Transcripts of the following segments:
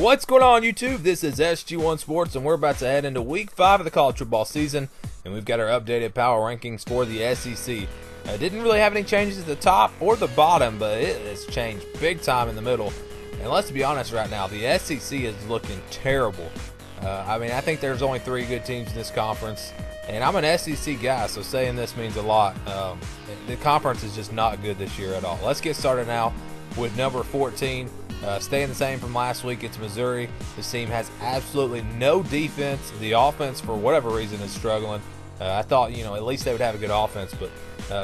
What's going on, YouTube? This is SG1 Sports, and we're about to head into Week 5 of the college football season, and we've got our updated power rankings for the SEC. Didn't really have any changes at the top or the bottom, but it has changed big time in the middle. And let's be honest right now, the SEC is looking terrible. I think there's only 3 good teams in this conference, and I'm an SEC guy, so saying this means a lot. The conference is just not good this year at all. Let's get started now with number 14. Staying the same from last week, it's Missouri. This team has absolutely no defense. The offense, for whatever reason, is struggling. I thought, at least they would have a good offense, but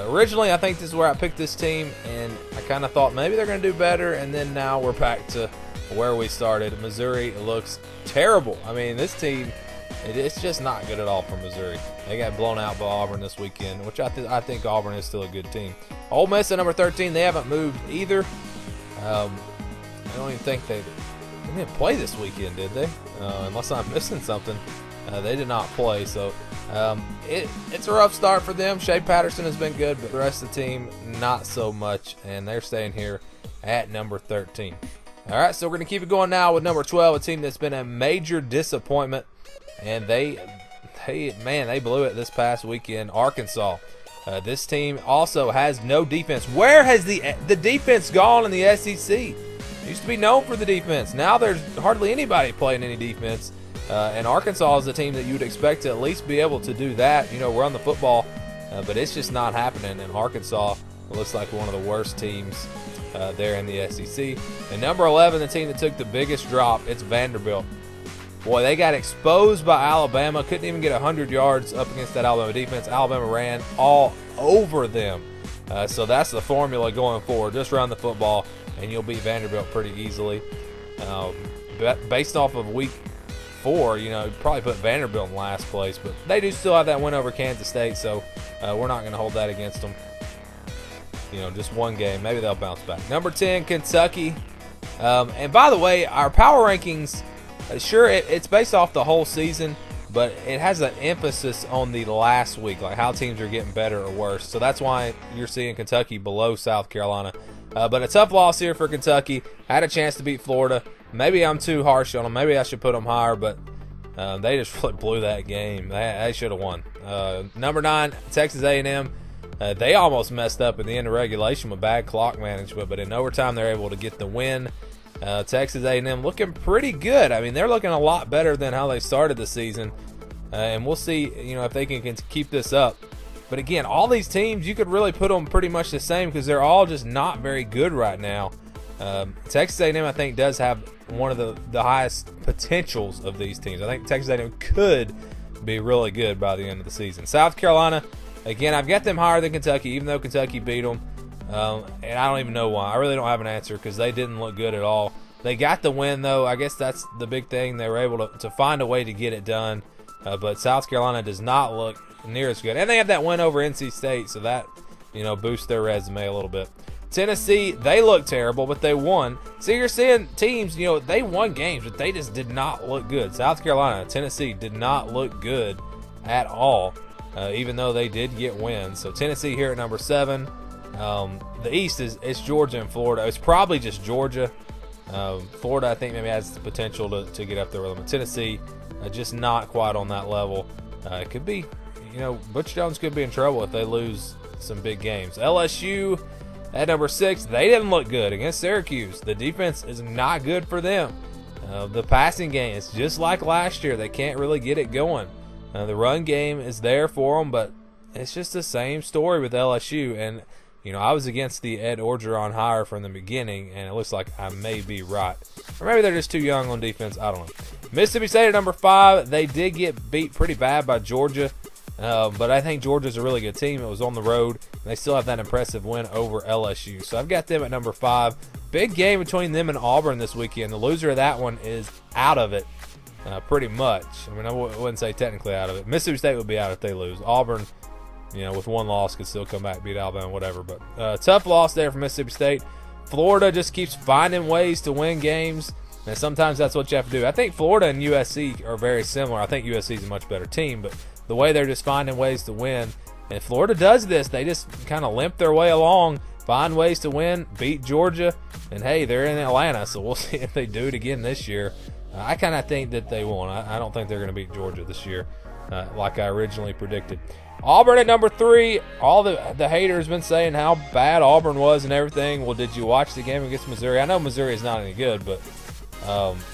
originally I think this is where I picked this team, and I kind of thought maybe they're going to do better, and then now we're back to where we started. Missouri looks terrible. I mean, this team, it's just not good at all for Missouri. They got blown out by Auburn this weekend, which I think Auburn is still a good team. Ole Miss at number 13, they haven't moved either. I don't even think they didn't play this weekend, did they? Unless I'm missing something. They did not play, so it's a rough start for them. Shea Patterson has been good, but the rest of the team, not so much, and they're staying here at number 13. All right, so we're going to keep it going now with number 12, a team that's been a major disappointment, and they blew it this past weekend, Arkansas. This team also has no defense. Where has the defense gone in the SEC? Used to be known for the defense. Now there's hardly anybody playing any defense. And Arkansas is a team that you would expect to at least be able to do that, run the football. But it's just not happening. And Arkansas looks like one of the worst teams there in the SEC. And number 11, the team that took the biggest drop, it's Vanderbilt. Boy, they got exposed by Alabama. Couldn't even get 100 yards up against that Alabama defense. Alabama ran all over them. So that's the formula going forward. Just run the football, and you'll beat Vanderbilt pretty easily. Based off of week 4, you'd probably put Vanderbilt in last place, but they do still have that win over Kansas State, so we're not going to hold that against them. Just one game. Maybe they'll bounce back. Number 10, Kentucky. And by the way, our power rankings, sure, it's based off the whole season, but it has an emphasis on the last week, like how teams are getting better or worse. So that's why you're seeing Kentucky below South Carolina. But a tough loss here for Kentucky. Had a chance to beat Florida. Maybe I'm too harsh on them. Maybe I should put them higher, but they just really blew that game. They should have won. Number 9, Texas A&M. They almost messed up at the end of regulation with bad clock management, but in overtime they're able to get the win. Texas A&M looking pretty good. I mean, they're looking a lot better than how they started the season, and we'll see, if they can keep this up. But again, all these teams, you could really put them pretty much the same because they're all just not very good right now. Texas A&M, I think, does have one of the highest potentials of these teams. I think Texas A&M could be really good by the end of the season. South Carolina, again, I've got them higher than Kentucky, even though Kentucky beat them. And I don't even know why. I really don't have an answer because they didn't look good at all. They got the win, though. I guess that's the big thing. They were able to find a way to get it done. But South Carolina does not look near as good. And they have that win over NC State, so that, boosts their resume a little bit. Tennessee, they look terrible, but they won. So you're seeing teams, they won games, but they just did not look good. South Carolina, Tennessee did not look good at all, even though they did get wins. So Tennessee here at number 7. The East it's Georgia and Florida. It's probably just Georgia. Florida, I think, maybe has the potential to get up there with them. Tennessee, just not quite on that level. It could be, Butch Jones could be in trouble if they lose some big games. LSU at number 6, they didn't look good against Syracuse. The defense is not good for them. The passing game is just like last year. They can't really get it going. The run game is there for them, but it's just the same story with LSU. And I was against the Ed Orgeron hire from the beginning, and it looks like I may be right. Or maybe they're just too young on defense. I don't know. Mississippi State at number 5. They did get beat pretty bad by Georgia, but I think Georgia's a really good team. It was on the road, and they still have that impressive win over LSU. So I've got them at number 5. Big game between them and Auburn this weekend. The loser of that one is out of it pretty much. I mean, I wouldn't say technically out of it. Mississippi State would be out if they lose. Auburn, with one loss, could still come back, beat Alabama, whatever. But tough loss there for Mississippi State. Florida just keeps finding ways to win games, and sometimes that's what you have to do. I think Florida and USC are very similar. I think USC is a much better team, but the way they're just finding ways to win, and Florida does this. They just kind of limp their way along, find ways to win, beat Georgia, And hey, they're in Atlanta, so we'll see if they do it again this year. I kind of think that they won't. I don't think they're going to beat Georgia this year, like I originally predicted. Auburn at number 3. All the haters been saying how bad Auburn was and everything. Well, did you watch the game against Missouri? I know Missouri is not any good, but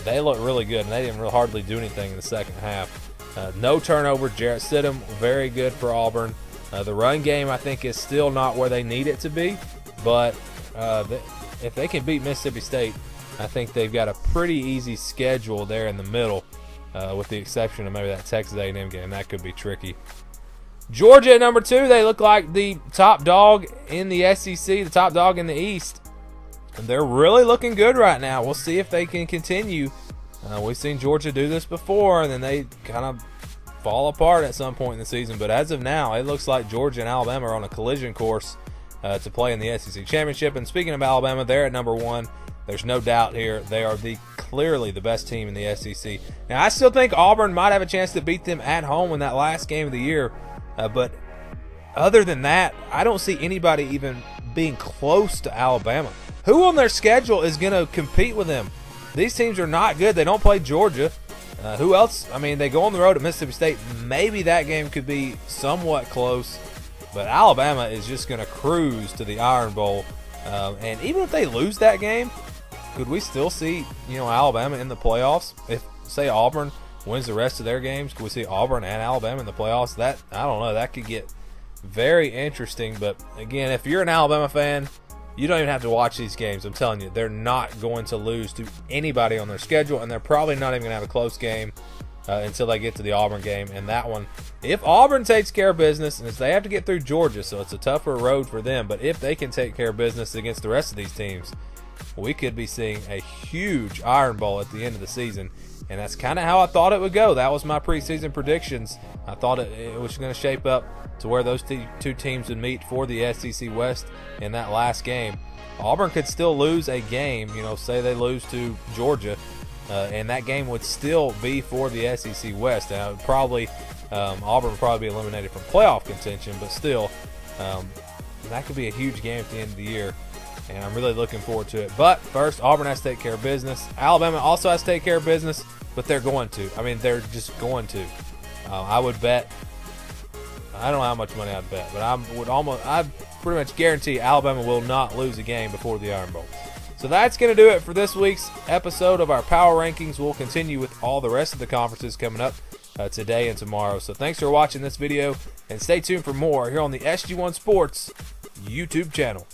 they look really good, and they didn't really hardly do anything in the second half. No turnover. Jarrett Stidham, very good for Auburn. The run game, I think, is still not where they need it to be, but if they can beat Mississippi State, I think they've got a pretty easy schedule there in the middle, with the exception of maybe that Texas A&M game. That could be tricky. Georgia at number 2, they look like the top dog in the SEC, the top dog in the East. And they're really looking good right now. We'll see if they can continue. We've seen Georgia do this before, and then they kind of fall apart at some point in the season. But as of now, it looks like Georgia and Alabama are on a collision course to play in the SEC Championship. And speaking of Alabama, they're at number 1. There's no doubt here. They are clearly the best team in the SEC. Now, I still think Auburn might have a chance to beat them at home in that last game of the year. But other than that, I don't see anybody even being close to Alabama. Who on their schedule is going to compete with them? These teams are not good. They don't play Georgia. Who else? I mean, they go on the road at Mississippi State. Maybe that game could be somewhat close. But Alabama is just going to cruise to the Iron Bowl. And even if they lose that game, could we still see, Alabama in the playoffs? If, say, Auburn wins the rest of their games, could we see Auburn and Alabama in the playoffs? That, I don't know. That could get very interesting. But, again, if you're an Alabama fan, you don't even have to watch these games. I'm telling you, they're not going to lose to anybody on their schedule, and they're probably not even going to have a close game until they get to the Auburn game. And that one, if Auburn takes care of business, and they have to get through Georgia, so it's a tougher road for them, but if they can take care of business against the rest of these teams, we could be seeing a huge Iron Bowl at the end of the season. And that's kind of how I thought it would go. That was my preseason predictions. I thought it was going to shape up to where those two teams would meet for the SEC West in that last game. Auburn could still lose a game, say they lose to Georgia, and that game would still be for the SEC West. Now, Auburn would probably be eliminated from playoff contention, but still, that could be a huge game at the end of the year, and I'm really looking forward to it. But first, Auburn has to take care of business. Alabama also has to take care of business, but they're going to. I mean, they're just going to. I would bet. I don't know how much money I'd bet, but I'd pretty much guarantee Alabama will not lose a game before the Iron Bowl. So that's going to do it for this week's episode of our Power Rankings. We'll continue with all the rest of the conferences coming up today and tomorrow. So thanks for watching this video, and stay tuned for more here on the SG1 Sports YouTube channel.